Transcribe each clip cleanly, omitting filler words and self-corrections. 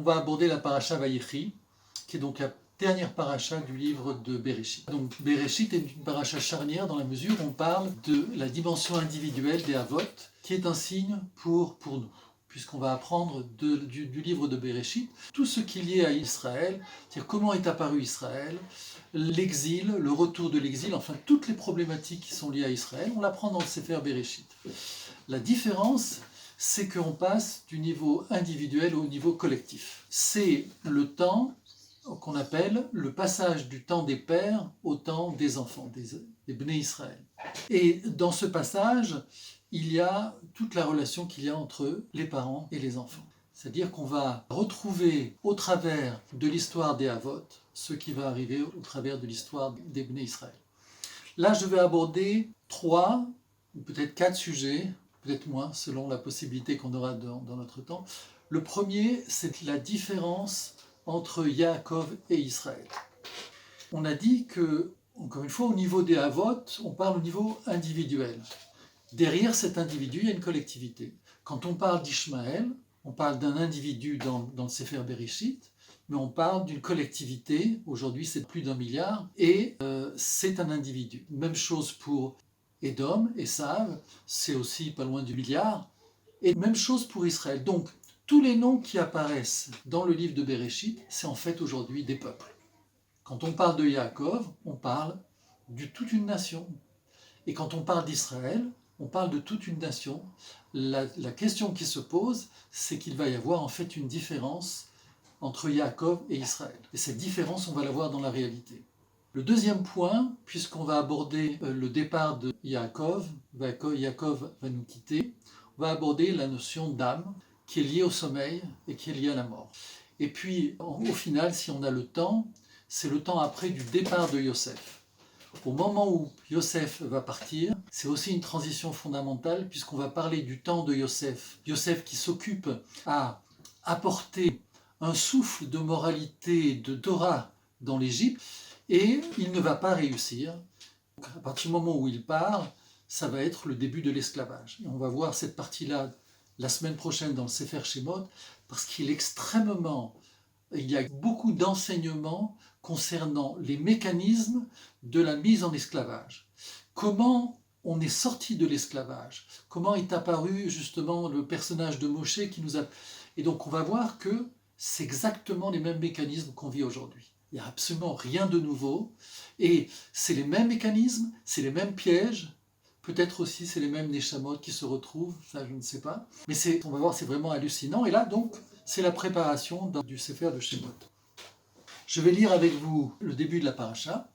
va aborder la paracha Vayechi, qui est donc la dernière paracha du livre de Bereshit. Donc Bereshit est une paracha charnière dans la mesure où on parle de la dimension individuelle des Avot, qui est un signe pour nous, puisqu'on va apprendre du livre de Bereshit tout ce qui est lié à Israël, c'est-à-dire comment est apparu Israël, l'exil, le retour de l'exil, enfin toutes les problématiques qui sont liées à Israël, on l'apprend dans le Sefer Bereshit. La différence, c'est qu'on passe du niveau individuel au niveau collectif. C'est le temps qu'on appelle le passage du temps des pères au temps des enfants, des Bnei Israël. Et dans ce passage, il y a toute la relation qu'il y a entre les parents et les enfants. C'est-à-dire qu'on va retrouver au travers de l'histoire des Havot ce qui va arriver au travers de l'histoire des Bnei Israël. Là, je vais aborder 3 ou peut-être 4 sujets, peut-être moins, selon la possibilité qu'on aura dans notre temps. Le premier, c'est la différence entre Yaakov et Israël. On a dit que, encore une fois, au niveau des Havot, on parle au niveau individuel. Derrière cet individu, il y a une collectivité. Quand on parle d'Ishmaël, on parle d'un individu dans le Sefer Bereshit, mais on parle d'une collectivité, aujourd'hui c'est plus d'1 milliard, et c'est un individu. Même chose pour Édom, Esav, c'est aussi pas loin du milliard, et même chose pour Israël. Donc, tous les noms qui apparaissent dans le livre de Bereshit, c'est en fait aujourd'hui des peuples. Quand on parle de Yaakov, on parle de toute une nation. Et quand on parle d'Israël, on parle de toute une nation. La question qui se pose, c'est qu'il va y avoir en fait une différence entre Yaakov et Israël. Et cette différence, on va la voir dans la réalité. Le deuxième point, puisqu'on va aborder le départ de Yaakov, Yaakov va nous quitter, on va aborder la notion d'âme, qui est liée au sommeil et qui est liée à la mort. Et puis, au final, si on a le temps, c'est le temps après du départ de Yosef. Au moment où Yosef va partir, c'est aussi une transition fondamentale puisqu'on va parler du temps de Yosef. Yosef qui s'occupe à apporter un souffle de moralité, de Torah dans l'Égypte, et il ne va pas réussir. Donc, à partir du moment où il part, ça va être le début de l'esclavage. Et on va voir cette partie-là la semaine prochaine dans le Sefer Shemot, parce qu'il y a beaucoup d'enseignements concernant les mécanismes de la mise en esclavage. Comment on est sorti de l'esclavage? Comment est apparu justement le personnage de Moshe qui nous a... Et donc on va voir que c'est exactement les mêmes mécanismes qu'on vit aujourd'hui. Il n'y a absolument rien de nouveau. Et c'est les mêmes mécanismes, c'est les mêmes pièges. Peut-être aussi c'est les mêmes Neshamot qui se retrouvent, ça je ne sais pas. Mais on va voir, c'est vraiment hallucinant. Et là donc, c'est la préparation du Sefer de Shemot. Je vais lire avec vous le début de la paracha.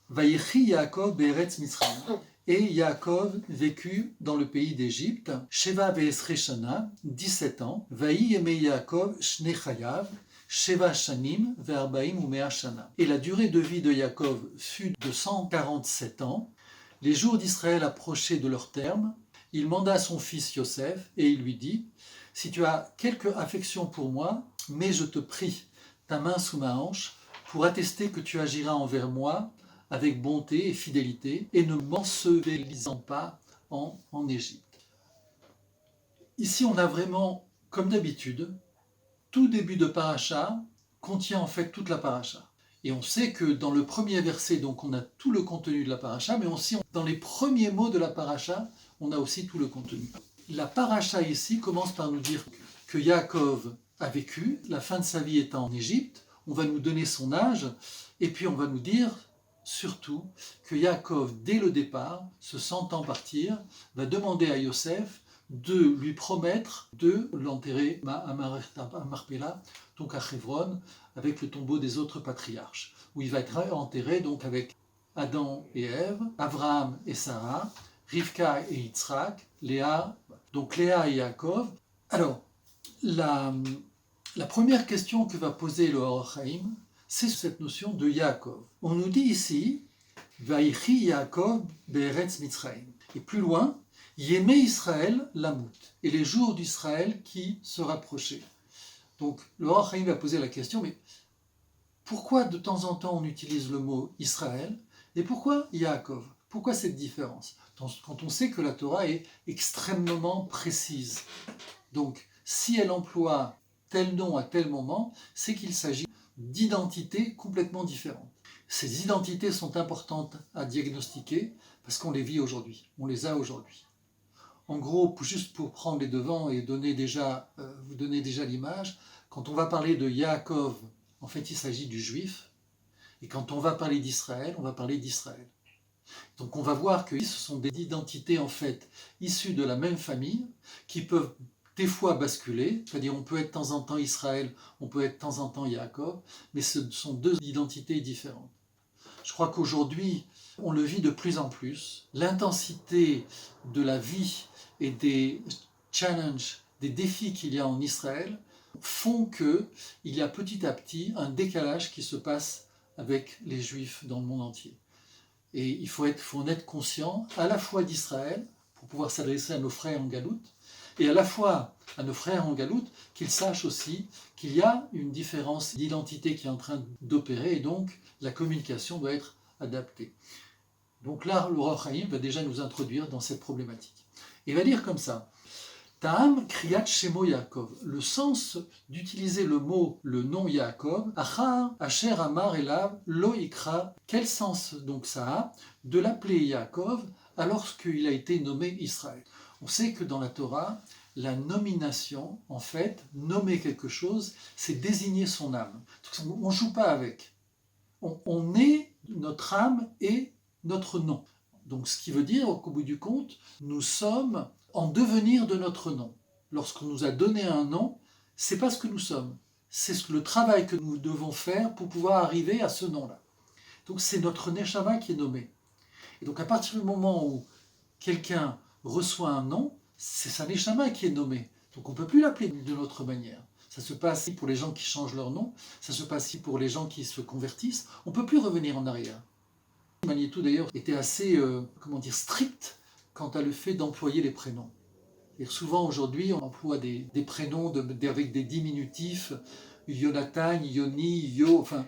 Vayechi Yaakov be'eretz Mitzrayim. Et Yaakov vécut dans le pays d'Égypte, Sheva ve'esre shana, 17 ans. Vayi yemei Yaakov shne chayav, Sheva shanim ve'arbaim u'mea shana. Et la durée de vie de Yaakov fut de 147 ans. Les jours d'Israël approchaient de leur terme. Il manda son fils Yosef et il lui dit: si tu as quelque affection pour moi, mets, je te prie, ta main sous ma hanche pour attester que tu agiras envers moi avec bonté et fidélité et ne m'ensevelisant pas en Égypte. Ici, on a vraiment, comme d'habitude, tout début de paracha contient en fait toute la paracha. Et on sait que dans le premier verset, donc on a tout le contenu de la paracha, mais aussi dans les premiers mots de la paracha, on a aussi tout le contenu. La paracha ici commence par nous dire que Yaakov a vécu, la fin de sa vie étant en Égypte, on va nous donner son âge, et puis on va nous dire surtout que Yaakov, dès le départ, se sentant partir, va demander à Yosef de lui promettre de l'enterrer à Marpella, donc à Hebron, avec le tombeau des autres patriarches, où il va être enterré donc avec Adam et Ève, Abraham et Sarah, Rivka et Yitzhak, Léa, donc Léa et Yaakov. Alors, la première question que va poser le Or HaChaim, c'est cette notion de Yaakov. On nous dit ici, Vayechi Yaakov be'eretz Mitzrayim. Et plus loin, Yemei Israël lamut, et les jours d'Israël qui se rapprochaient. Donc le Or HaChaim va poser la question, mais pourquoi de temps en temps on utilise le mot Israël et pourquoi Yaakov? Pourquoi cette différence? Quand on sait que la Torah est extrêmement précise. Donc si elle emploie tel nom à tel moment, c'est qu'il s'agit d'identités complètement différentes. Ces identités sont importantes à diagnostiquer parce qu'on les vit aujourd'hui, on les a aujourd'hui. En gros, juste pour prendre les devants et vous donner déjà l'image, quand on va parler de Yaakov, en fait il s'agit du juif, et quand on va parler d'Israël, on va parler d'Israël. Donc on va voir que ce sont des identités en fait issues de la même famille qui peuvent des fois basculer, c'est-à-dire on peut être de temps en temps Israël, on peut être de temps en temps Yaakov, mais ce sont deux identités différentes. Je crois qu'aujourd'hui, on le vit de plus en plus. L'intensité de la vie et des challenges, des défis qu'il y a en Israël font qu'il y a petit à petit un décalage qui se passe avec les Juifs dans le monde entier. Et il faut en être conscient à la fois d'Israël, pour pouvoir s'adresser à nos frères en galoute, et à la fois à nos frères en galoute, qu'ils sachent aussi qu'il y a une différence d'identité qui est en train d'opérer, et donc la communication doit être adaptée. Donc là, le Ror Chaim va déjà nous introduire dans cette problématique. Il va dire comme ça, Ta'am kriyat shemo Yaakov. Le sens d'utiliser le nom Yaakov, Achar asher amar elav lo ikra. Quel sens donc ça a de l'appeler Yaakov alors qu'il a été nommé Israël? On sait que dans la Torah, la nomination, en fait, nommer quelque chose, c'est désigner son âme. On ne joue pas avec. On est notre âme et notre nom. Donc ce qui veut dire qu'au bout du compte, nous sommes en devenir de notre nom. Lorsqu'on nous a donné un nom, c'est pas ce que nous sommes. C'est le travail que nous devons faire pour pouvoir arriver à ce nom-là. Donc c'est notre neshama qui est nommé. Et donc à partir du moment où quelqu'un reçoit un nom, c'est sa neshama qui est nommée. Donc on ne peut plus l'appeler d'une autre manière. Ça se passe pour les gens qui changent leur nom, ça se passe pour les gens qui se convertissent. On ne peut plus revenir en arrière. Magnéto d'ailleurs était assez strict quant à le fait d'employer les prénoms. Et souvent aujourd'hui on emploie des prénoms avec des diminutifs, Jonathan, Yoni, Yo, enfin...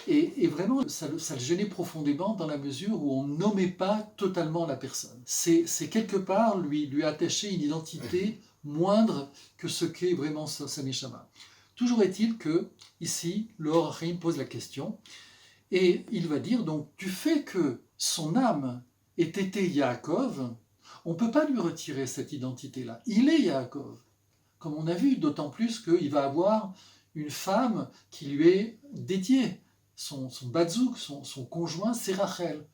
Et vraiment, ça le gênait profondément dans la mesure où on ne nommait pas totalement la personne. C'est quelque part lui attacher une identité moindre que ce qu'est vraiment sa neshama. Toujours est-il que, ici, le Or HaChaim pose la question, et il va dire donc, du fait que son âme ait été Yaakov, on ne peut pas lui retirer cette identité-là. Il est Yaakov, comme on a vu, d'autant plus qu'il va avoir une femme qui lui est dédiée. Son badzouk, son conjoint, c'est Rachel.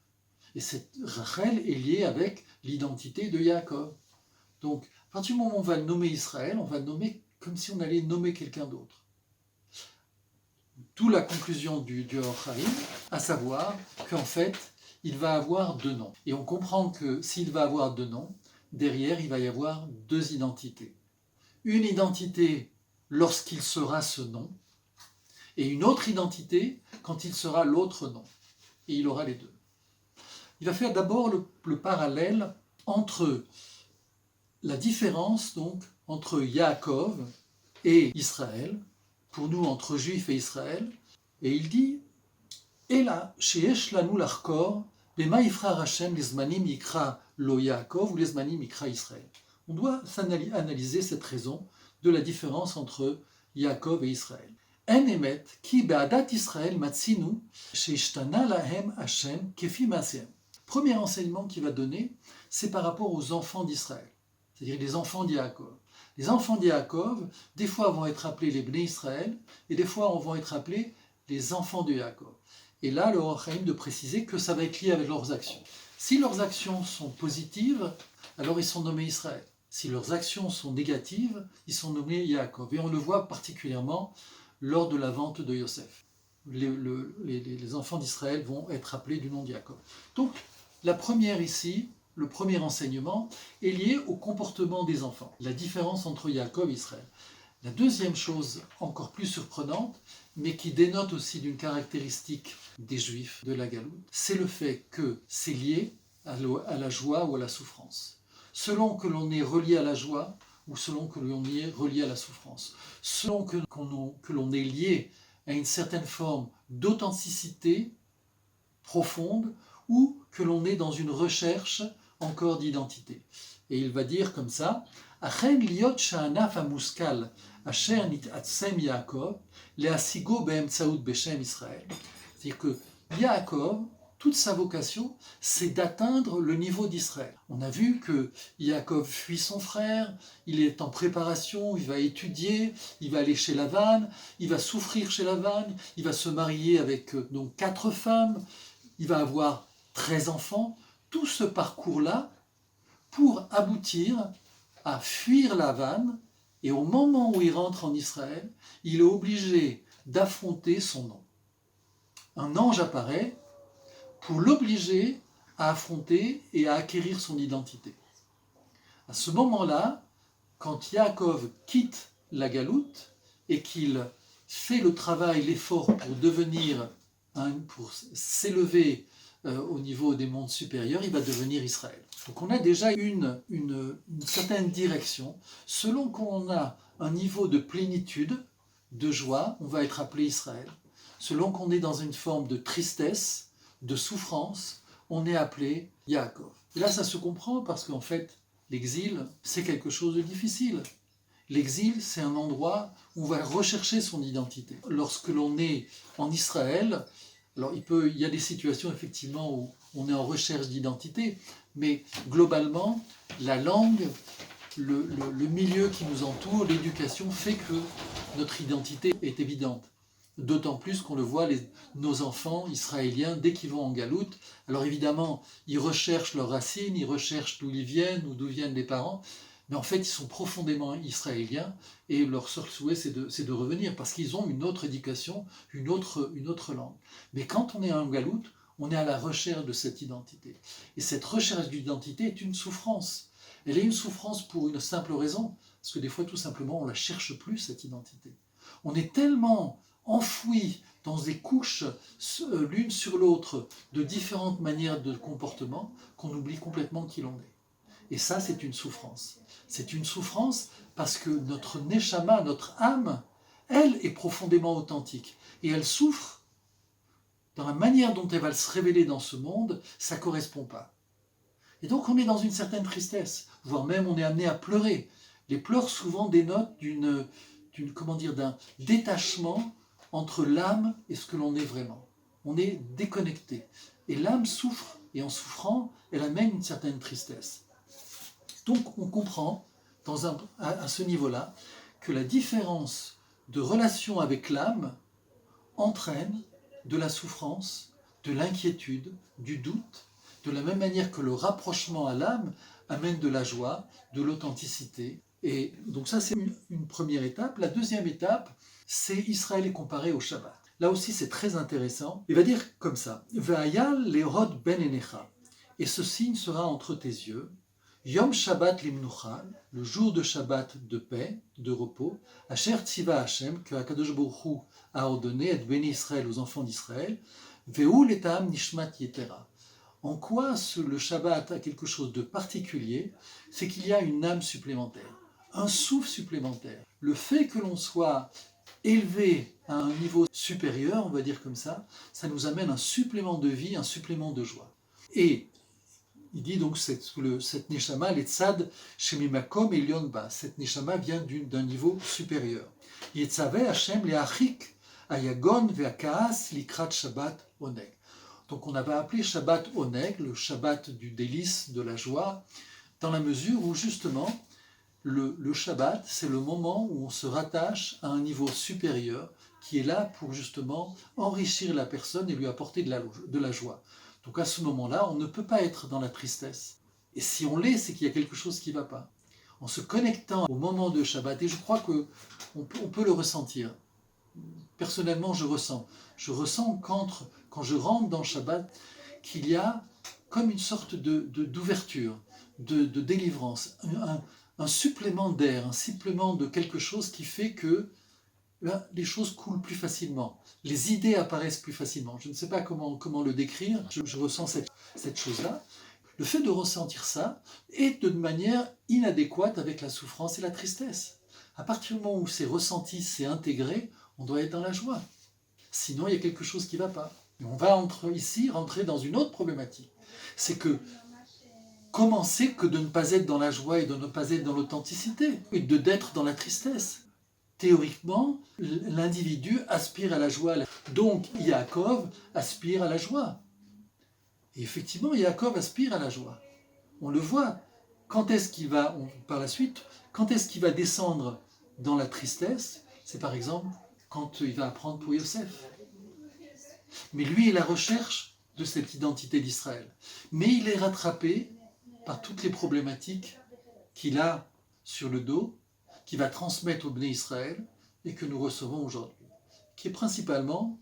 Et cette Rachel est liée avec l'identité de Yaakov. Donc, à partir du moment où on va nommer Israël, on va le nommer comme si on allait nommer quelqu'un d'autre. D'où la conclusion du Or Chaim, à savoir qu'en fait, il va avoir deux noms. Et on comprend que s'il va avoir deux noms, derrière, il va y avoir deux identités. Une identité lorsqu'il sera ce nom, et une autre identité quand il sera l'autre nom. Et il aura les deux. Il va faire d'abord le parallèle entre la différence donc entre Yaakov et Israël, pour nous entre Juifs et Israël, et il dit Ela sheyesh lanu lachkor bema yifrar Hashem lezmanim yikra lo Yaakov ou lezmanim yikra Israël. On doit analyser cette raison de la différence entre Yaakov et Israël. En emet ki be'adat Israël matzinu sheishtana lahem Hashem kefi ma'asehem. Premier enseignement qu'il va donner, c'est par rapport aux enfants d'Israël, c'est-à-dire les enfants d'Yaakov. Les enfants d'Yaakov, des fois vont être appelés les Bnei Israël, et des fois vont être appelés les enfants de Yaakov. Et là, le Or Chaim de préciser que ça va être lié avec leurs actions. Si leurs actions sont positives, alors ils sont nommés Israël. Si leurs actions sont négatives, ils sont nommés Yaakov. Et on le voit particulièrement lors de la vente de Yosef. Les enfants d'Israël vont être appelés du nom de Yaakov. Donc, la première ici, le premier enseignement, est lié au comportement des enfants, la différence entre Yaakov et Israël. La deuxième chose, encore plus surprenante, mais qui dénote aussi d'une caractéristique des Juifs de la Galoute, c'est le fait que c'est lié à la joie ou à la souffrance. Selon que l'on est relié à la joie, ou selon que l'on est relié à la souffrance. Selon que l'on est lié à une certaine forme d'authenticité profonde, ou que l'on est dans une recherche encore d'identité. Et il va dire comme ça, Achen liot sha'anaf hamuskal Asher nit'atzem Yaakov, le'asigo be'emtsaut beshem Israël. C'est-à-dire que Yaakov, toute sa vocation, c'est d'atteindre le niveau d'Israël. On a vu que Yaakov fuit son frère, il est en préparation, il va étudier, il va aller chez Lavan, il va souffrir chez Lavan, il va se marier avec donc 4 femmes, il va avoir 13 enfants. Tout ce parcours-là pour aboutir à fuir Lavan, et au moment où il rentre en Israël, il est obligé d'affronter son nom. Un ange apparaît pour l'obliger à affronter et à acquérir son identité. À ce moment-là, quand Yaakov quitte la galoute et qu'il fait le travail, l'effort pour devenir, pour s'élever au niveau des mondes supérieurs, il va devenir Israël. Donc on a déjà une certaine direction. Selon qu'on a un niveau de plénitude, de joie, on va être appelé Israël. Selon qu'on est dans une forme de tristesse, de souffrance, on est appelé Yaakov. Et là, ça se comprend parce qu'en fait, l'exil, c'est quelque chose de difficile. L'exil, c'est un endroit où on va rechercher son identité. Lorsque l'on est en Israël, alors il y a des situations effectivement où on est en recherche d'identité, mais globalement, la langue, le milieu qui nous entoure, l'éducation fait que notre identité est évidente. D'autant plus qu'on le voit, nos enfants israéliens, dès qu'ils vont en galoute, alors évidemment, ils recherchent leurs racines, ils recherchent d'où ils viennent ou d'où viennent les parents, mais en fait, ils sont profondément israéliens et leur seul souhait, c'est de revenir parce qu'ils ont une autre éducation, une autre langue. Mais quand on est en galoute, on est à la recherche de cette identité. Et cette recherche d'identité est une souffrance. Elle est une souffrance pour une simple raison, parce que des fois, tout simplement, on ne la cherche plus, cette identité. On est tellement enfoui dans des couches l'une sur l'autre de différentes manières de comportement qu'on oublie complètement qui l'on est. Et ça, c'est une souffrance. C'est une souffrance parce que notre neshama, notre âme, elle est profondément authentique. Et elle souffre dans la manière dont elle va se révéler dans ce monde, ça ne correspond pas. Et donc on est dans une certaine tristesse, voire même on est amené à pleurer. Les pleurs souvent dénotent d'un détachement entre l'âme et ce que l'on est vraiment. On est déconnecté. Et l'âme souffre, et en souffrant, elle amène une certaine tristesse. Donc on comprend, à ce niveau-là, que la différence de relation avec l'âme entraîne de la souffrance, de l'inquiétude, du doute, de la même manière que le rapprochement à l'âme amène de la joie, de l'authenticité. Et donc ça, c'est une première étape. La deuxième étape, c'est Israël est comparé au Shabbat. Là aussi, c'est très intéressant. Il va dire comme ça, « Ve'ayal le'hod ben enecha » et ce signe sera entre tes yeux, « Yom Shabbat limnucha » le jour de Shabbat de paix, de repos, « Asher tziva Hashem » que Akadosh Baruch Hu a ordonné, « Et béni Israël aux enfants d'Israël » « Ve'u le'tam nishmat yetera » En quoi le Shabbat a quelque chose de particulier, c'est qu'il y a une âme supplémentaire, un souffle supplémentaire. Le fait que l'on soit élevé à un niveau supérieur, on va dire comme ça nous amène un supplément de vie, un supplément de joie. Et il dit donc cette neshama, l'etzad shemimakom elyon ba, cette neshama vient d'un niveau supérieur. Yetzaveh Hashem leachik ayagon ve'akaas likrat Shabbat oneg. Donc on avait appelé Shabbat Oneg, le Shabbat du délice, de la joie, dans la mesure où justement le Shabbat, c'est le moment où on se rattache à un niveau supérieur qui est là pour justement enrichir la personne et lui apporter de la joie. Donc à ce moment-là, on ne peut pas être dans la tristesse. Et si on l'est, c'est qu'il y a quelque chose qui ne va pas. En se connectant au moment de Shabbat, et je crois qu'on peut le ressentir. Personnellement, je ressens quand je rentre dans Shabbat qu'il y a comme une sorte d'ouverture, de délivrance, un supplément d'air, un supplément de quelque chose qui fait que les choses coulent plus facilement, les idées apparaissent plus facilement. Je ne sais pas comment le décrire, je ressens cette chose-là. Le fait de ressentir ça est de manière inadéquate avec la souffrance et la tristesse. À partir du moment où c'est ressenti, c'est intégré, on doit être dans la joie. Sinon, il y a quelque chose qui ne va pas. Et on va rentrer dans une autre problématique. C'est que comment c'est que de ne pas être dans la joie et de ne pas être dans l'authenticité et d'être dans la tristesse? théoriquement, l'individu aspire à la joie. Donc, Yaakov aspire à la joie. Et effectivement, Yaakov aspire à la joie. On le voit. Quand est-ce qu'il va, par la suite, quand est-ce qu'il va descendre dans la tristesse? C'est par exemple quand il va apprendre pour Yosef. Mais lui est la recherche de cette identité d'Israël. Mais il est rattrapé par toutes les problématiques qu'il a sur le dos, qu'il va transmettre au Bné Israël et que nous recevons aujourd'hui, qui est principalement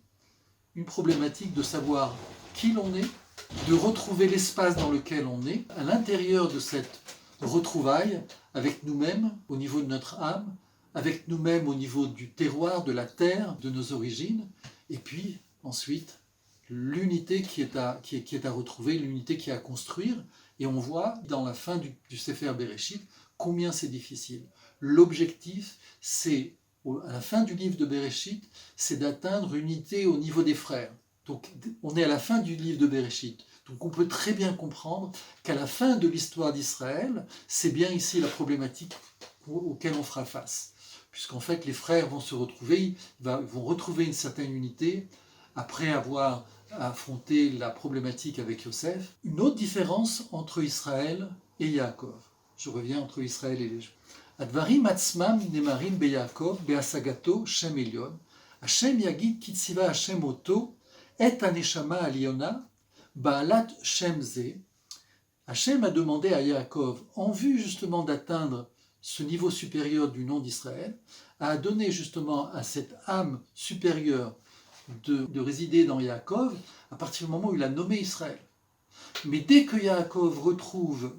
une problématique de savoir qui l'on est, de retrouver l'espace dans lequel on est, à l'intérieur de cette retrouvaille avec nous-mêmes au niveau de notre âme, avec nous-mêmes au niveau du terroir, de la terre, de nos origines, et puis ensuite l'unité qui est à retrouver, l'unité qui est à construire. Et on voit dans la fin du Sefer Bereshit combien c'est difficile. L'objectif, c'est, à la fin du livre de Bereshit, c'est d'atteindre l'unité au niveau des frères. Donc on est à la fin du livre de Bereshit. Donc on peut très bien comprendre qu'à la fin de l'histoire d'Israël, c'est bien ici la problématique auquel on fera face. Puisqu'en fait les frères vont se retrouver, vont retrouver une certaine unité après avoir affronté la problématique avec Yosef. Une autre différence entre Israël et Yaakov. Je reviens entre Israël et les Juifs. Advarim atzmam nemarim beYaakov beasagato Shem Elyon. Hashem yagid kitziva Hashem oto et aneshama aliona baalat Shem ze. Hashem a demandé à Yaakov, en vue justement d'atteindre ce niveau supérieur du nom d'Israël, a donné justement à cette âme supérieure de résider dans Yaakov à partir du moment où il a nommé Israël. Mais dès que Yaakov retrouve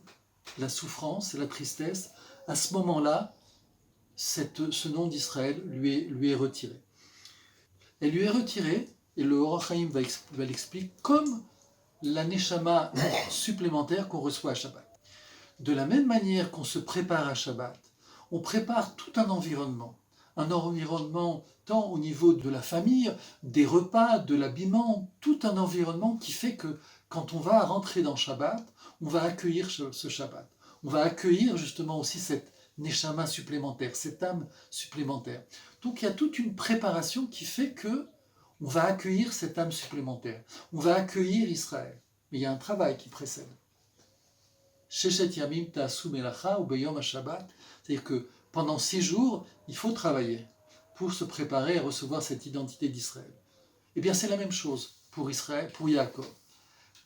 la souffrance et la tristesse, à ce moment-là, ce nom d'Israël lui est retiré. Elle lui est retirée, et le Or HaChaim va l'expliquer, comme la Neshama supplémentaire qu'on reçoit à Shabbat. De la même manière qu'on se prépare à Shabbat, on prépare tout un environnement tant au niveau de la famille, des repas, de l'habillement, tout un environnement qui fait que quand on va rentrer dans Shabbat, on va accueillir ce Shabbat. On va accueillir justement aussi cette Neshama supplémentaire, cette âme supplémentaire. Donc il y a toute une préparation qui fait que on va accueillir cette âme supplémentaire. On va accueillir Israël. Mais il y a un travail qui précède. Sheshet Yamim Ta'asu Melacha ou Beyom HaShabbat, c'est-à-dire que pendant 6 jours, il faut travailler pour se préparer à recevoir cette identité d'Israël. Eh bien, c'est la même chose pour Israël, pour Yaakov.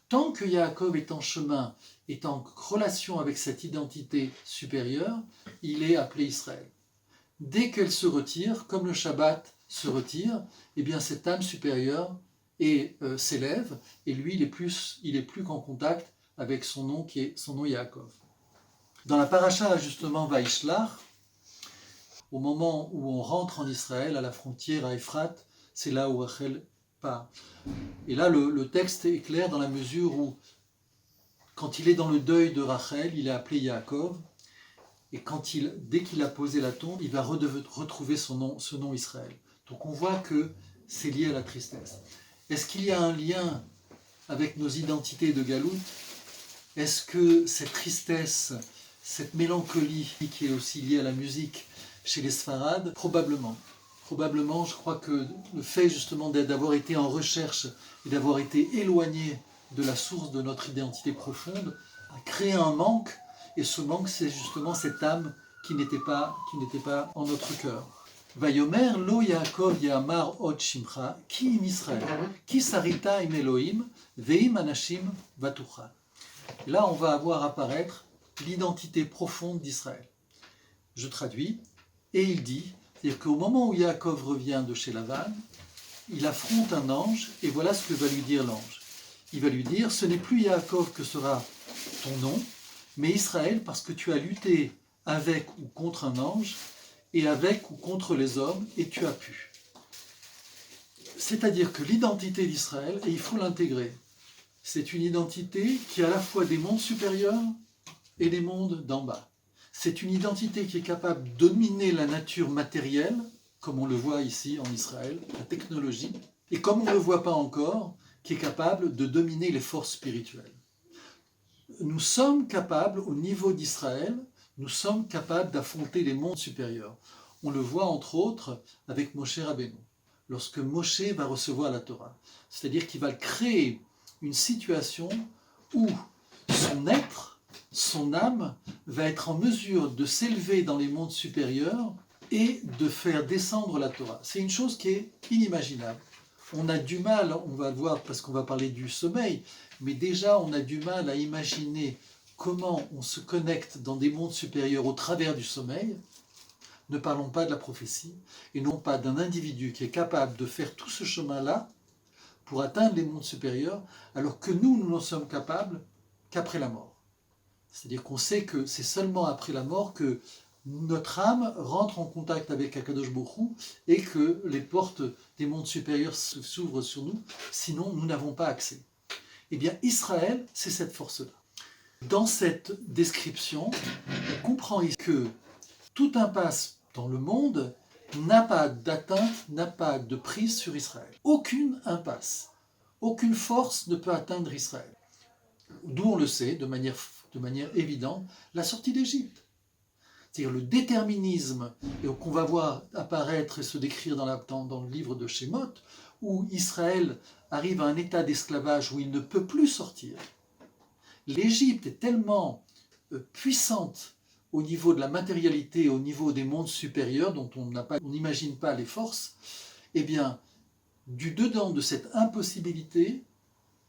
Tant que Yaakov est en chemin, est en relation avec cette identité supérieure, il est appelé Israël. Dès qu'elle se retire, comme le Shabbat se retire, eh bien, cette âme supérieure s'élève, et lui, il est plus qu'en contact avec son nom qui est son nom Yaakov. Dans la paracha justement Vaishlach, au moment où on rentre en Israël, à la frontière à Ephrat, c'est là où Rachel part. Et là, le texte est clair dans la mesure où, quand il est dans le deuil de Rachel, il est appelé Yaakov, et dès qu'il a posé la tombe, il va retrouver ce nom Israël. Donc on voit que c'est lié à la tristesse. Est-ce qu'il y a un lien avec nos identités de Galout? Est-ce que cette tristesse, cette mélancolie qui est aussi liée à la musique chez les Sfarades? Probablement. Probablement, je crois que le fait justement d'avoir été en recherche et d'avoir été éloigné de la source de notre identité profonde a créé un manque, et ce manque, c'est justement cette âme qui n'était pas en notre cœur. Vayomer lo Yaakov Yamar od Shimcha, ki im Israël, ki sarita im Elohim, veim anashim vatucha. Là, on va voir apparaître l'identité profonde d'Israël. Je traduis, et il dit, c'est-à-dire qu'au moment où Yaakov revient de chez Lavan, il affronte un ange, et voilà ce que va lui dire l'ange. Il va lui dire, ce n'est plus Yaakov que sera ton nom, mais Israël, parce que tu as lutté avec ou contre un ange, et avec ou contre les hommes, et tu as pu. C'est-à-dire que l'identité d'Israël, et il faut l'intégrer, c'est une identité qui a à la fois des mondes supérieurs et des mondes d'en bas. C'est une identité qui est capable de dominer la nature matérielle, comme on le voit ici en Israël, la technologie, et comme on ne le voit pas encore, qui est capable de dominer les forces spirituelles. Nous sommes capables, au niveau d'Israël, nous sommes capables d'affronter les mondes supérieurs. On le voit entre autres avec Moshe Rabbeinu, lorsque Moshe va recevoir la Torah. C'est-à-dire qu'il va créer une situation où son être, son âme, va être en mesure de s'élever dans les mondes supérieurs et de faire descendre la Torah. C'est une chose qui est inimaginable. On a du mal, on va le voir parce qu'on va parler du sommeil, mais déjà on a du mal à imaginer comment on se connecte dans des mondes supérieurs au travers du sommeil. Ne parlons pas de la prophétie, et non pas d'un individu qui est capable de faire tout ce chemin-là pour atteindre les mondes supérieurs, alors que nous n'en sommes capables qu'après la mort. C'est-à-dire qu'on sait que c'est seulement après la mort que notre âme rentre en contact avec Akadosh Baruch Hu et que les portes des mondes supérieurs s'ouvrent sur nous, sinon nous n'avons pas accès. Eh bien, Israël, c'est cette force-là. Dans cette description, on comprend que toute impasse dans le monde n'a pas d'atteinte, n'a pas de prise sur Israël. Aucune impasse, aucune force ne peut atteindre Israël. D'où on le sait, de manière évidente, la sortie d'Égypte. C'est-à-dire le déterminisme qu'on va voir apparaître et se décrire dans le livre de Shemot, où Israël arrive à un état d'esclavage où il ne peut plus sortir. L'Égypte est tellement puissante au niveau de la matérialité, au niveau des mondes supérieurs, dont on n'imagine pas les forces, eh bien, du dedans de cette impossibilité,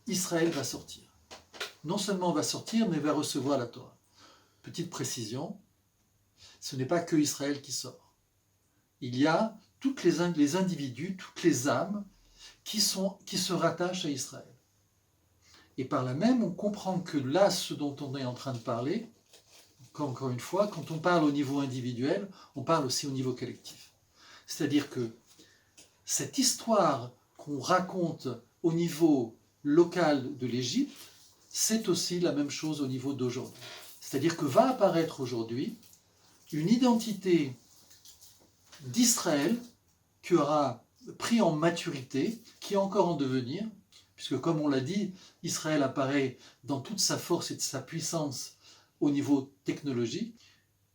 Israël va sortir. Non seulement va sortir, mais va recevoir la Torah. Petite précision, ce n'est pas que Israël qui sort. Il y a tous les individus, toutes les âmes qui se rattachent à Israël. Et par là même, on comprend que là, ce dont on est en train de parler, encore une fois, quand on parle au niveau individuel, on parle aussi au niveau collectif. C'est-à-dire que cette histoire qu'on raconte au niveau local de l'Égypte, c'est aussi la même chose au niveau d'aujourd'hui. C'est-à-dire que va apparaître aujourd'hui une identité d'Israël qui aura pris en maturité, qui est encore en devenir, puisque comme on l'a dit, Israël apparaît dans toute sa force et de sa puissance au niveau technologique,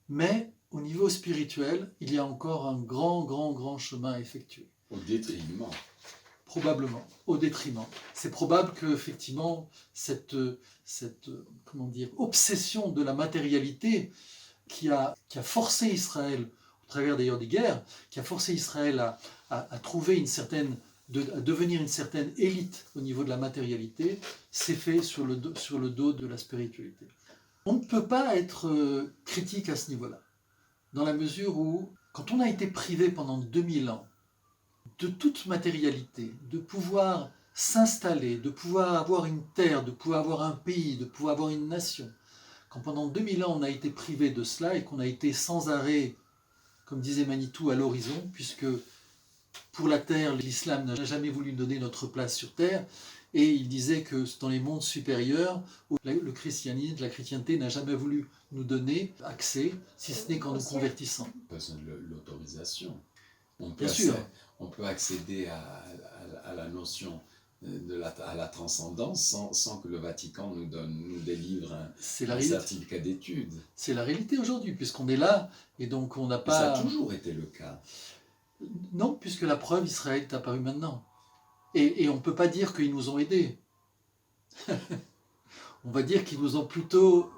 mais au niveau spirituel, il y a encore un grand chemin à effectuer. Au détriment. Probablement, au détriment. C'est probable qu'effectivement, cette obsession de la matérialité qui a forcé Israël, au travers d'ailleurs des guerres, qui a forcé Israël à trouver à devenir une certaine élite au niveau de la matérialité, s'est fait sur le dos de la spiritualité. On ne peut pas être critique à ce niveau-là, dans la mesure où, quand on a été privé pendant 2000 ans de toute matérialité, de pouvoir s'installer, de pouvoir avoir une terre, de pouvoir avoir un pays, de pouvoir avoir une nation, quand pendant 2000 ans on a été privé de cela et qu'on a été sans arrêt, comme disait Manitou, à l'horizon, puisque pour la terre, l'islam n'a jamais voulu donner notre place sur terre, et il disait que dans les mondes supérieurs, le christianisme, la chrétienté n'a jamais voulu nous donner accès, si ce n'est qu'en nous convertissant. L'autorisation. Bien sûr. On peut accéder à la notion à la transcendance sans que le Vatican nous délivre un certificat d'études. C'est la réalité aujourd'hui, puisqu'on est là, et donc on n'a pas... Ça a toujours été le cas. Non, puisque la preuve, Israël est apparue maintenant. Et on ne peut pas dire qu'ils nous ont aidés. On va dire qu'ils nous ont plutôt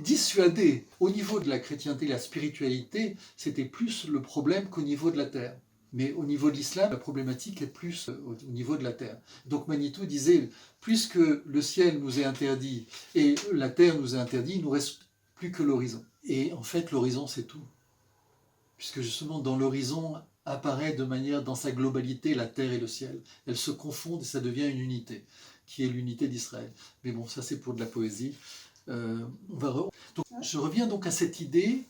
dissuadés. Au niveau de la chrétienté, la spiritualité, c'était plus le problème qu'au niveau de la terre. Mais au niveau de l'islam, la problématique est plus au niveau de la terre. Donc Manitou disait, puisque le ciel nous est interdit et la terre nous est interdit, il ne nous reste plus que l'horizon. Et en fait, l'horizon, c'est tout. Puisque justement, dans l'horizon apparaît de manière, dans sa globalité, la terre et le ciel. Elles se confondent et ça devient une unité, qui est l'unité d'Israël. Mais bon, ça c'est pour de la poésie. Donc, je reviens donc à cette idée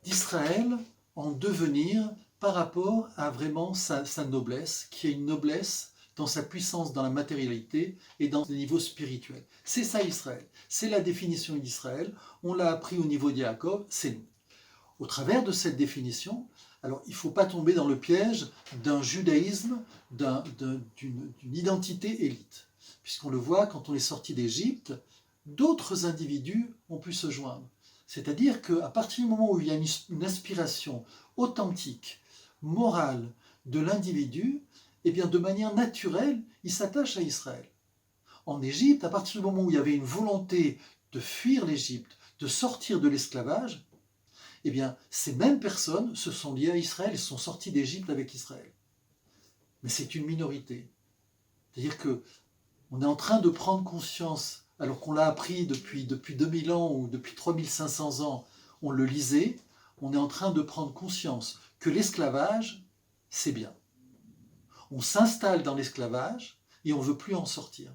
d'Israël en devenir par rapport à vraiment sa noblesse, qui est une noblesse dans sa puissance, dans la matérialité et dans le niveau spirituel. C'est ça Israël. C'est la définition d'Israël. On l'a appris au niveau de Yaakov, c'est nous. Au travers de cette définition, alors il ne faut pas tomber dans le piège d'un judaïsme, d'une identité élite. Puisqu'on le voit, quand on est sorti d'Égypte, d'autres individus ont pu se joindre. C'est-à-dire qu'à partir du moment où il y a une aspiration authentique, morale de l'individu, eh bien de manière naturelle, il s'attache à Israël. En Égypte, à partir du moment où il y avait une volonté de fuir l'Égypte, de sortir de l'esclavage, eh bien ces mêmes personnes se sont liées à Israël et sont sorties d'Égypte avec Israël. Mais c'est une minorité. C'est-à-dire qu'on est en train de prendre conscience, alors qu'on l'a appris depuis 2000 ans ou depuis 3500 ans, on le lisait, on est en train de prendre conscience que l'esclavage, c'est bien. On s'installe dans l'esclavage et on ne veut plus en sortir.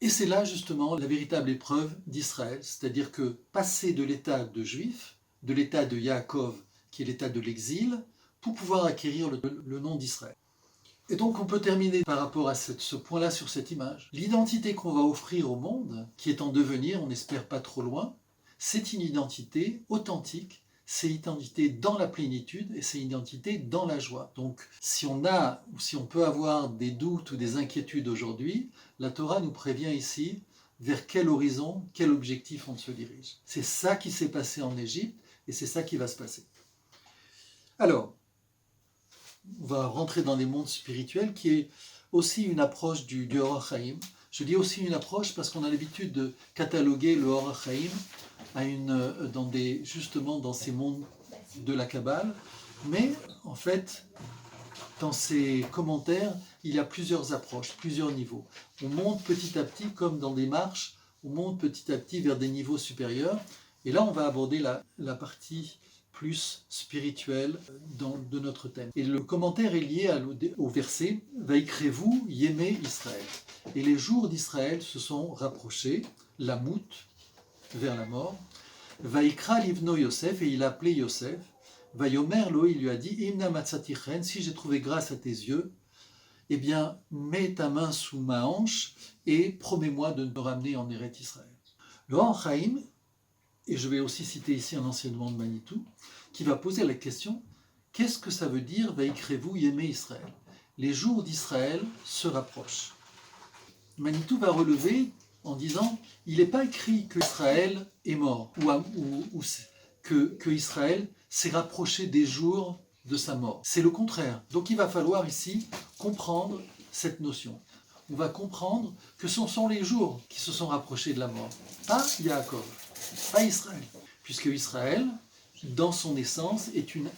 Et c'est là justement la véritable épreuve d'Israël, c'est-à-dire que passer de l'état de juif, de l'état de Yaakov, qui est l'état de l'exil, pour pouvoir acquérir le nom d'Israël. Et donc on peut terminer par rapport à ce point-là sur cette image. L'identité qu'on va offrir au monde, qui est en devenir, on n'espère pas trop loin, c'est une identité authentique, c'est une identité dans la plénitude et c'est une identité dans la joie. Donc si on peut avoir des doutes ou des inquiétudes aujourd'hui, la Torah nous prévient ici vers quel horizon, quel objectif on se dirige. C'est ça qui s'est passé en Égypte et c'est ça qui va se passer. Alors, on va rentrer dans des mondes spirituels qui est aussi une approche du Orach Chaim. Je dis aussi une approche parce qu'on a l'habitude de cataloguer le Orach Chaim justement dans ces mondes de la Kabbale. Mais en fait, dans ces commentaires, il y a plusieurs approches, plusieurs niveaux. On monte petit à petit, comme dans des marches, on monte petit à petit vers des niveaux supérieurs. Et là, on va aborder la partie plus spirituel de notre thème. Et le commentaire est lié au verset « Vaikrez-vous, yémé Israël ». Et les jours d'Israël se sont rapprochés, la moute, vers la mort. « Vaikra livno Yosef » et il a appelé Yosef. « Vayomer lo » il lui a dit « Imna matzatichen » si j'ai trouvé grâce à tes yeux, eh bien, mets ta main sous ma hanche et promets-moi de me ramener en Eretz Israël. Le Orach Chaim, et je vais aussi citer ici un enseignement de Manitou, qui va poser la question, qu'est-ce que ça veut dire « Vaikrez-vous, yémé Israël » Les jours d'Israël se rapprochent. Manitou va relever en disant, il n'est pas écrit que Israël est mort, ou que Israël s'est rapproché des jours de sa mort. C'est le contraire. Donc il va falloir ici comprendre cette notion. On va comprendre que ce sont les jours qui se sont rapprochés de la mort, pas Yaakov, pas Israël, puisque Israël, dans son essence, est une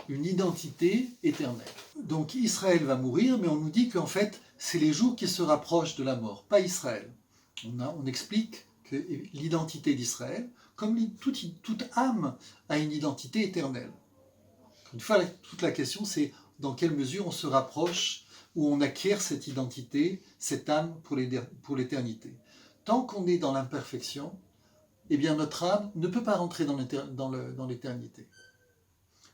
identité éternelle. Donc Israël va mourir, mais on nous dit qu'en fait, c'est les jours qui se rapprochent de la mort, pas Israël. On explique que l'identité d'Israël, comme toute âme, a une identité éternelle. Une fois, toute la question, c'est dans quelle mesure on se rapproche ou on acquiert cette identité, cette âme pour l'éternité. Tant qu'on est dans l'imperfection, eh bien notre âme ne peut pas rentrer dans l'éternité.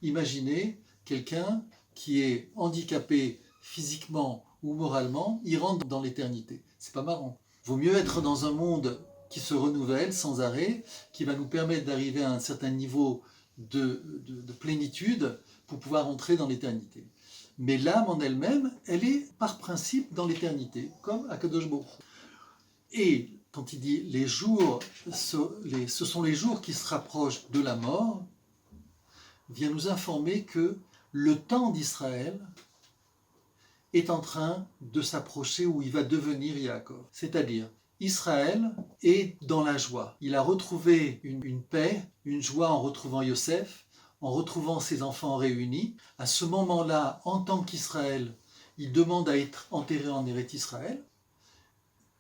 Imaginez quelqu'un qui est handicapé physiquement ou moralement, il rentre dans l'éternité. C'est pas marrant. Vaut mieux être dans un monde qui se renouvelle sans arrêt, qui va nous permettre d'arriver à un certain niveau de plénitude pour pouvoir entrer dans l'éternité. Mais l'âme en elle-même, elle est par principe dans l'éternité, comme Akadosh Baruch Hu. Et quand il dit les jours, ce sont les jours qui se rapprochent de la mort, vient nous informer que le temps d'Israël est en train de s'approcher où il va devenir Yaakov. C'est-à-dire, Israël est dans la joie. Il a retrouvé une paix, une joie en retrouvant Yosef, en retrouvant ses enfants réunis. À ce moment-là, en tant qu'Israël, il demande à être enterré en Eretz Israël.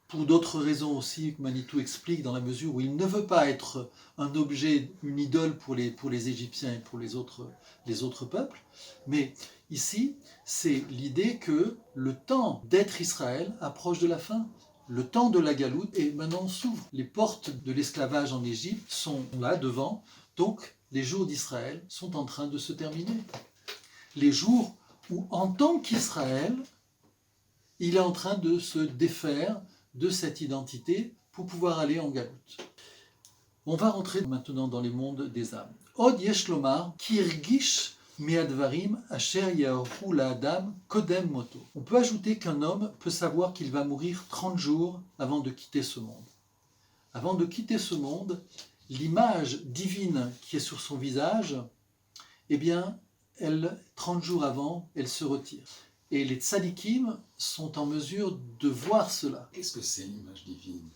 Pour d'autres raisons aussi, que Manitou explique, dans la mesure où il ne veut pas être un objet, une idole pour les Égyptiens et pour les autres peuples. Mais ici, c'est l'idée que le temps d'être Israël approche de la fin. Le temps de la galoute et maintenant s'ouvre. Les portes de l'esclavage en Égypte sont là devant, donc les jours d'Israël sont en train de se terminer. Les jours où, en tant qu'Israël, il est en train de se défaire de cette identité pour pouvoir aller en galoute. On va rentrer maintenant dans les mondes des âmes. Od yesh lomar kirgish me'advarim asher yahu la'adam kodem moto. On peut ajouter qu'un homme peut savoir qu'il va mourir 30 jours avant de quitter ce monde. Avant de quitter ce monde, l'image divine qui est sur son visage, eh bien, 30 jours avant, elle se retire. Et les tzadikim sont en mesure de voir cela. Qu'est-ce que c'est l'image divine ?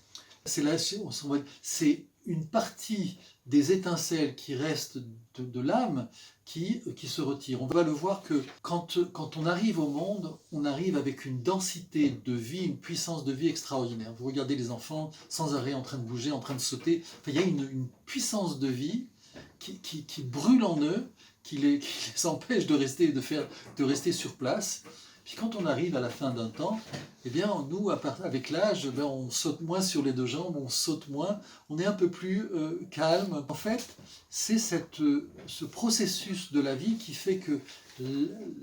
C'est une partie des étincelles qui restent de l'âme qui se retire. On va le voir que quand on arrive au monde, on arrive avec une densité de vie, une puissance de vie extraordinaire. Vous regardez les enfants sans arrêt en train de bouger, en train de sauter. Enfin, il y a une puissance de vie qui brûle en eux, qui les empêche de rester sur place. Puis quand on arrive à la fin d'un temps, eh bien nous, avec l'âge, on saute moins sur les deux jambes, on saute moins, on est un peu plus calme. En fait, c'est ce processus de la vie qui fait que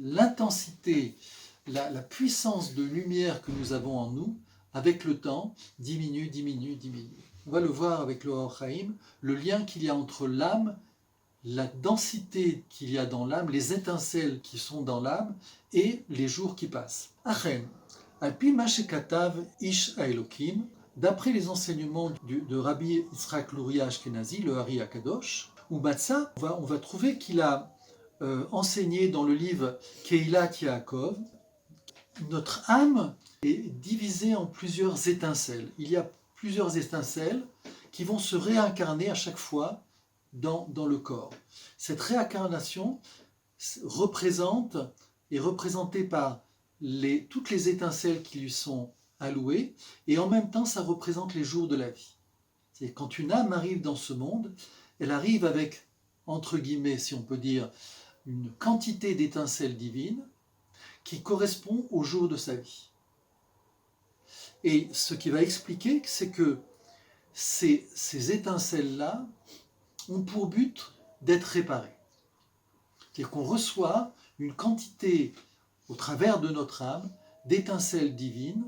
l'intensité, la puissance de lumière que nous avons en nous, avec le temps, diminue. On va le voir avec le Or Chaim, le lien qu'il y a entre l'âme, la densité qu'il y a dans l'âme, les étincelles qui sont dans l'âme et les jours qui passent. Achen, alpi mashekatav ish haelokim, d'après les enseignements de Rabbi Yitzhak Luria Ashkenazi, le Hari Akadosh, ou Matzah, on va trouver qu'il a enseigné dans le livre Keilat Yaakov, notre âme est divisée en plusieurs étincelles. Il y a plusieurs étincelles qui vont se réincarner à chaque fois dans le corps. Cette réincarnation est représentée par toutes les étincelles qui lui sont allouées, et en même temps ça représente les jours de la vie. C'est quand une âme arrive dans ce monde, elle arrive avec, entre guillemets, si on peut dire, une quantité d'étincelles divines qui correspond au jour de sa vie. Et ce qui va expliquer, c'est que ces étincelles-là ont pour but d'être réparées. C'est-à-dire qu'on reçoit une quantité, au travers de notre âme, d'étincelles divines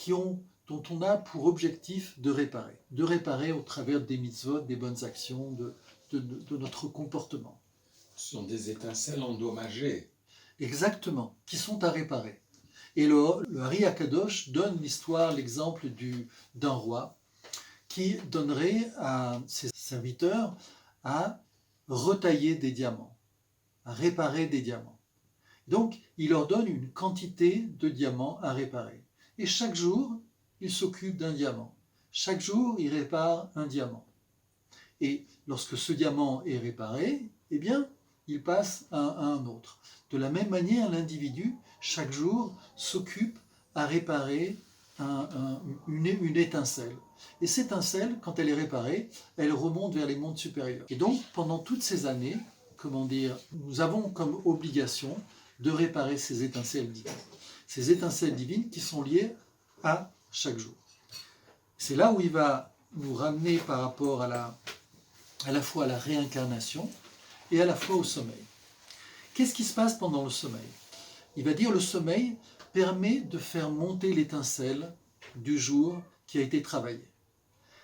dont on a pour objectif de réparer au travers des mitzvot, des bonnes actions, de notre comportement. Ce sont des étincelles endommagées. Exactement, qui sont à réparer. Et le Hari Akadosh donne l'exemple d'un roi qui donnerait à ses serviteurs à retailler des diamants, à réparer des diamants. Donc, il leur donne une quantité de diamants à réparer. Et chaque jour, il s'occupe d'un diamant. Chaque jour, il répare un diamant. Et lorsque ce diamant est réparé, eh bien, il passe à un autre. De la même manière, l'individu, chaque jour, s'occupe à réparer une étincelle. Et cette étincelle, quand elle est réparée, elle remonte vers les mondes supérieurs. Et donc, pendant toutes ces années, nous avons comme obligation de réparer ces étincelles divines. Ces étincelles divines qui sont liées à chaque jour. C'est là où il va nous ramener par rapport à la fois à la réincarnation et à la fois au sommeil. Qu'est-ce qui se passe pendant le sommeil ? Il va dire le sommeil permet de faire monter l'étincelle du jour qui a été travaillé.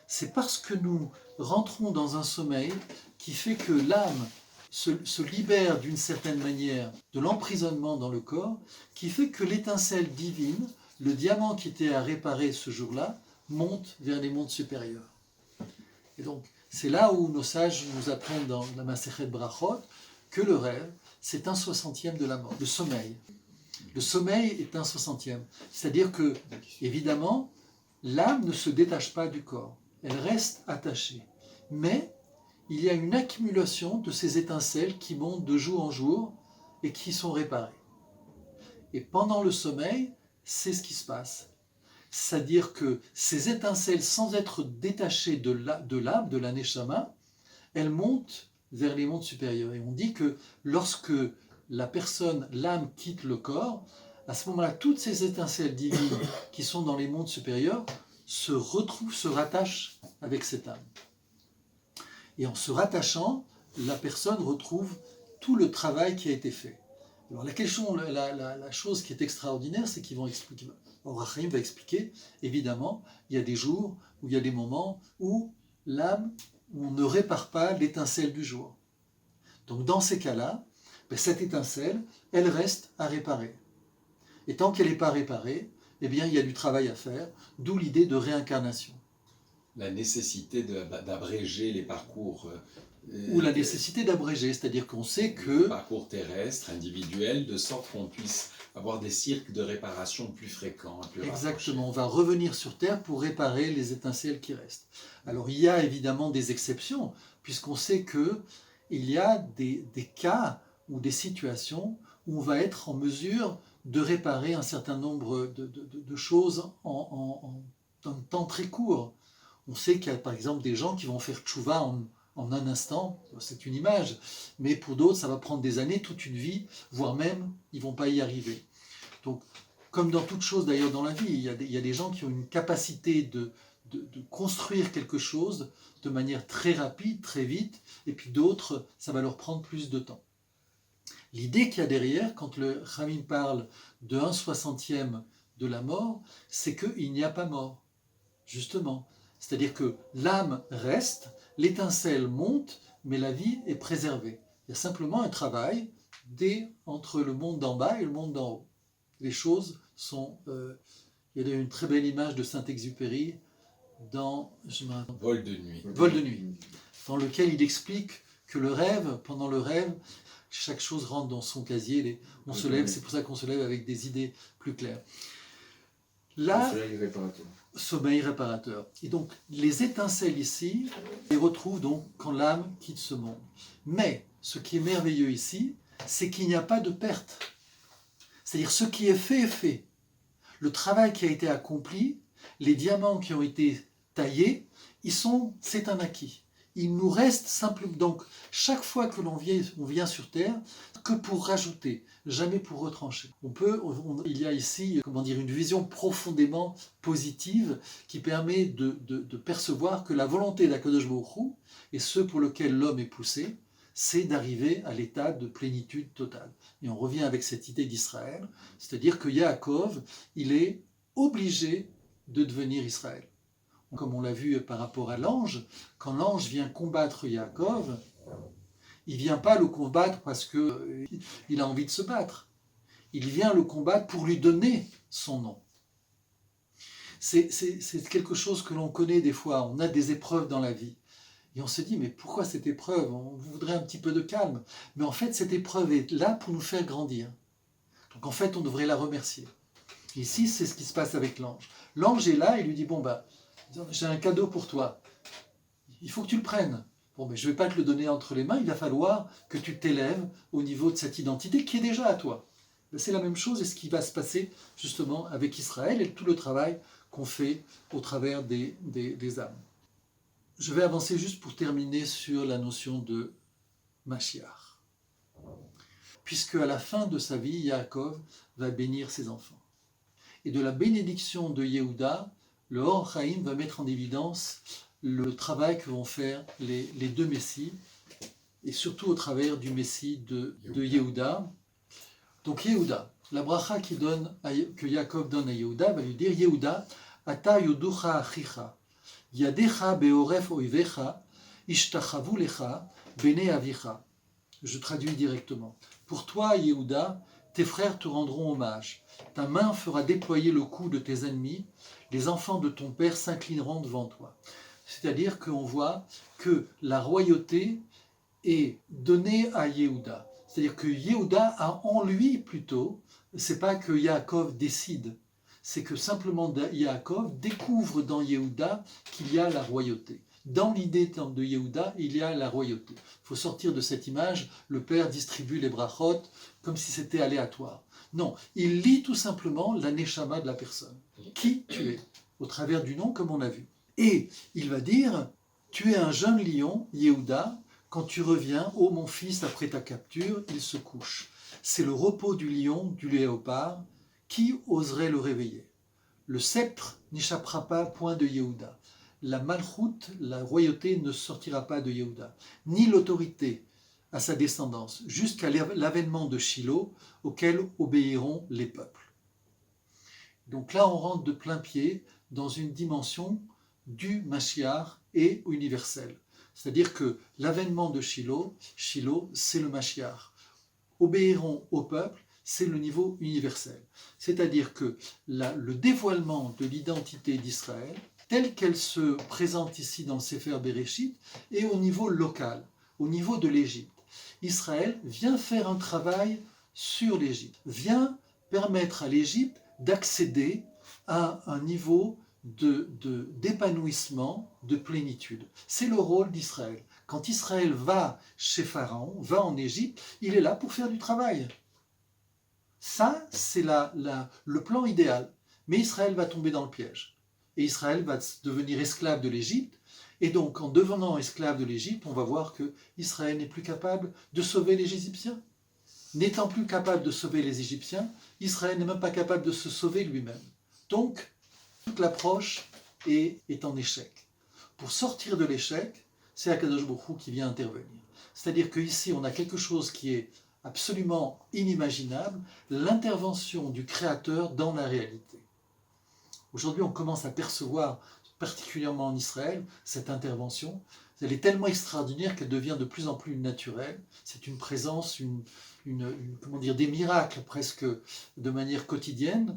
C'est parce que nous rentrons dans un sommeil qui fait que l'âme se libère d'une certaine manière de l'emprisonnement dans le corps, qui fait que l'étincelle divine, le diamant qui était à réparer ce jour-là, monte vers les mondes supérieurs. Et donc, c'est là où nos sages nous apprennent dans la Masechet Brachot que le rêve, c'est 1/60 de la mort, le sommeil. Le sommeil est 1/60. C'est-à-dire que, évidemment, l'âme ne se détache pas du corps. Elle reste attachée. Mais il y a une accumulation de ces étincelles qui montent de jour en jour et qui sont réparées. Et pendant le sommeil, c'est ce qui se passe. C'est-à-dire que ces étincelles, sans être détachées de l'âme, de la neshama, elles montent vers les mondes supérieurs. Et on dit que lorsque l'âme quitte le corps, à ce moment-là, toutes ces étincelles divines qui sont dans les mondes supérieurs se rattachent avec cette âme. Et en se rattachant, la personne retrouve tout le travail qui a été fait. Alors la chose qui est extraordinaire, c'est qu'ils vont expliquer. Or Achim va expliquer, évidemment, il y a des jours où il y a des moments où l'âme, où on ne répare pas l'étincelle du jour. Donc dans ces cas-là, cette étincelle, elle reste à réparer. Et tant qu'elle n'est pas réparée, eh bien, il y a du travail à faire, d'où l'idée de réincarnation. la nécessité d'abréger les parcours. Ou la nécessité d'abréger, c'est-à-dire qu'on sait que... Le parcours terrestre, individuel, de sorte qu'on puisse avoir des cycles de réparation plus fréquents, plus Exactement, on va revenir sur Terre pour réparer les étincelles qui restent. Alors il y a évidemment des exceptions, puisqu'on sait qu'il y a des cas ou des situations où on va être en mesure de réparer un certain nombre de choses en un temps très court. On sait qu'il y a par exemple des gens qui vont faire tchouva en un instant, c'est une image, mais pour d'autres ça va prendre des années, toute une vie, voire même ils ne vont pas y arriver. Donc, comme dans toute chose d'ailleurs dans la vie, il y a des gens qui ont une capacité de construire quelque chose de manière très rapide, très vite, et puis d'autres, ça va leur prendre plus de temps. L'idée qu'il y a derrière, quand le Khamim parle de 1/60e de la mort, c'est qu'il n'y a pas mort, justement. C'est-à-dire que l'âme reste, l'étincelle monte, mais la vie est préservée. Il y a simplement un travail entre le monde d'en bas et le monde d'en haut. Les choses sont... il y a une très belle image de Saint-Exupéry dans Vol de nuit. Vol de nuit, dans lequel il explique que le rêve, pendant le rêve, chaque chose rentre dans son casier, on se lève, c'est pour ça qu'on se lève avec des idées plus claires. Là, sommeil réparateur. Et donc, les étincelles ici, on les retrouve donc quand l'âme quitte ce monde. Mais, ce qui est merveilleux ici, c'est qu'il n'y a pas de perte. C'est-à-dire, ce qui est fait est fait. Le travail qui a été accompli, les diamants qui ont été taillés, c'est un acquis. Il nous reste simplement, donc chaque fois que on vient sur Terre, que pour rajouter, jamais pour retrancher. Il y a ici, une vision profondément positive qui permet de percevoir que la volonté d'Akadosh Baruch Hu, et ce pour lequel l'homme est poussé, c'est d'arriver à l'état de plénitude totale. Et on revient avec cette idée d'Israël, c'est-à-dire que Yaakov, il est obligé de devenir Israël. Comme on l'a vu par rapport à l'ange, quand l'ange vient combattre Yaakov, il ne vient pas le combattre parce qu'il a envie de se battre. Il vient le combattre pour lui donner son nom. C'est quelque chose que l'on connaît des fois, on a des épreuves dans la vie. Et on se dit, mais pourquoi cette épreuve? On voudrait un petit peu de calme. Mais en fait, cette épreuve est là pour nous faire grandir. Donc en fait, on devrait la remercier. Ici, c'est ce qui se passe avec l'ange. L'ange est là, il lui dit, j'ai un cadeau pour toi. Il faut que tu le prennes. Je ne vais pas te le donner entre les mains, il va falloir que tu t'élèves au niveau de cette identité qui est déjà à toi. C'est la même chose et ce qui va se passer justement avec Israël et tout le travail qu'on fait au travers des âmes. Je vais avancer juste pour terminer sur la notion de Mashiach. Puisque à la fin de sa vie, Yaakov va bénir ses enfants. Et de la bénédiction de Yehuda, le Or Chaim va mettre en évidence le travail que vont faire les deux Messies, et surtout au travers du Messie de Yehuda. Donc Yehuda, la bracha que Yaakov donne à Yehuda va lui dire Yehuda, Ata yoducha achicha, Yadecha beoref oivecha, ishtachavu lecha, bene avicha. Je traduis directement. Pour toi, Yehuda, tes frères te rendront hommage. Ta main fera déployer le cou de tes ennemis. Les enfants de ton père s'inclineront devant toi. C'est-à-dire qu'on voit que la royauté est donnée à Yehuda. C'est-à-dire que Yehuda a en lui plutôt, c'est pas que Yaakov décide, c'est que simplement Yaakov découvre dans Yehuda qu'il y a la royauté. Dans l'idée de Yehuda, il y a la royauté. Il faut sortir de cette image, le père distribue les brachot comme si c'était aléatoire. Non, il lit tout simplement la neshama de la personne. Qui tu es, au travers du nom comme on a vu. Et il va dire, tu es un jeune lion, Yehuda, quand tu reviens, ô mon fils, après ta capture, il se couche. C'est le repos du lion, du léopard, qui oserait le réveiller? Le sceptre n'échappera pas point de Yehuda. La malchoute, la royauté ne sortira pas de Yehuda, ni l'autorité à sa descendance, jusqu'à l'avènement de Shiloh, auquel obéiront les peuples. Donc là, on rentre de plein pied dans une dimension du Mashiach et universel. C'est-à-dire que l'avènement de Shiloh, c'est le Mashiach. Obéiront au peuple, c'est le niveau universel. C'est-à-dire que le dévoilement de l'identité d'Israël, telle qu'elle se présente ici dans le Sefer Bereshit, est au niveau local, au niveau de l'Égypte. Israël vient faire un travail sur l'Égypte, vient permettre à l'Égypte d'accéder à un niveau d'épanouissement, de plénitude. C'est le rôle d'Israël. Quand Israël va chez Pharaon, va en Égypte, il est là pour faire du travail. Ça, c'est le plan idéal. Mais Israël va tomber dans le piège. Et Israël va devenir esclave de l'Égypte. Et donc, en devenant esclave de l'Égypte, on va voir que Israël n'est plus capable de sauver les Égyptiens. N'étant plus capable de sauver les Égyptiens, Israël n'est même pas capable de se sauver lui-même. Donc, toute l'approche est en échec. Pour sortir de l'échec, c'est Akadosh Baruch Hu qui vient intervenir. C'est-à-dire qu'ici, on a quelque chose qui est absolument inimaginable, l'intervention du Créateur dans la réalité. Aujourd'hui, on commence à percevoir, particulièrement en Israël, cette intervention. Elle est tellement extraordinaire qu'elle devient de plus en plus naturelle. C'est une présence, comment dire, des miracles presque de manière quotidienne.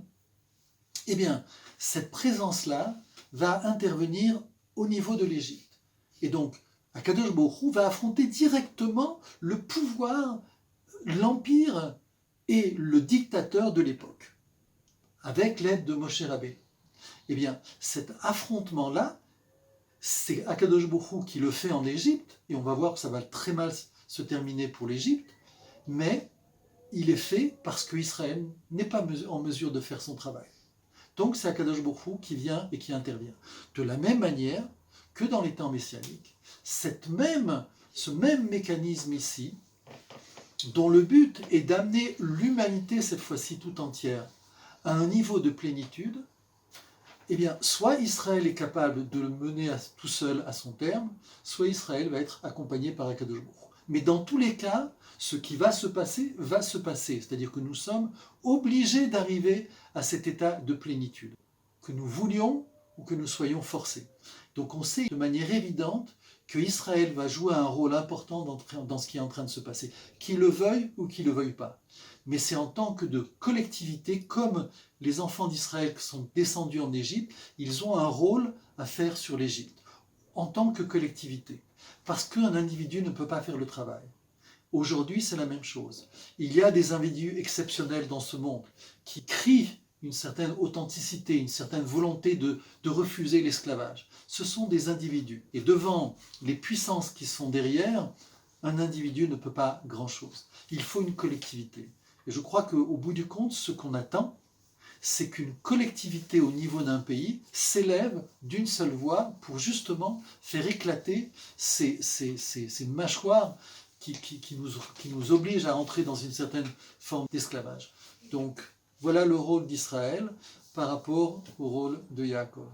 Eh bien, cette présence-là va intervenir au niveau de l'Égypte. Et donc, Akadosh Baruch Hu va affronter directement le pouvoir, l'empire et le dictateur de l'époque, avec l'aide de Moshe Rabbeinu. Eh bien, cet affrontement-là, c'est Akadosh Baruch Hu qui le fait en Égypte, et on va voir que ça va très mal se terminer pour l'Égypte, mais il est fait parce qu'Israël n'est pas en mesure de faire son travail. Donc c'est Akadosh Baruch Hu qui vient et qui intervient. De la même manière que dans les temps messianiques, ce même mécanisme ici, dont le but est d'amener l'humanité, cette fois-ci tout entière, à un niveau de plénitude, eh bien, soit Israël est capable de le mener tout seul à son terme, soit Israël va être accompagné par Akadosh Baruch Hu. Mais dans tous les cas, ce qui va se passer. C'est-à-dire que nous sommes obligés d'arriver à cet état de plénitude, que nous voulions ou que nous soyons forcés. Donc on sait de manière évidente que Israël va jouer un rôle important dans ce qui est en train de se passer, qu'il le veuille ou qu'il ne le veuille pas. Mais c'est en tant que de collectivité, comme les enfants d'Israël qui sont descendus en Égypte, ils ont un rôle à faire sur l'Égypte, en tant que collectivité. Parce qu'un individu ne peut pas faire le travail. Aujourd'hui, c'est la même chose. Il y a des individus exceptionnels dans ce monde qui crient une certaine authenticité, une certaine volonté de refuser l'esclavage. Ce sont des individus. Et devant les puissances qui sont derrière, un individu ne peut pas grand-chose. Il faut une collectivité. Et je crois qu'au bout du compte, ce qu'on attend, c'est qu'une collectivité au niveau d'un pays s'élève d'une seule voix pour justement faire éclater ces mâchoires qui nous obligent à entrer dans une certaine forme d'esclavage. Donc, voilà le rôle d'Israël par rapport au rôle de Yaakov.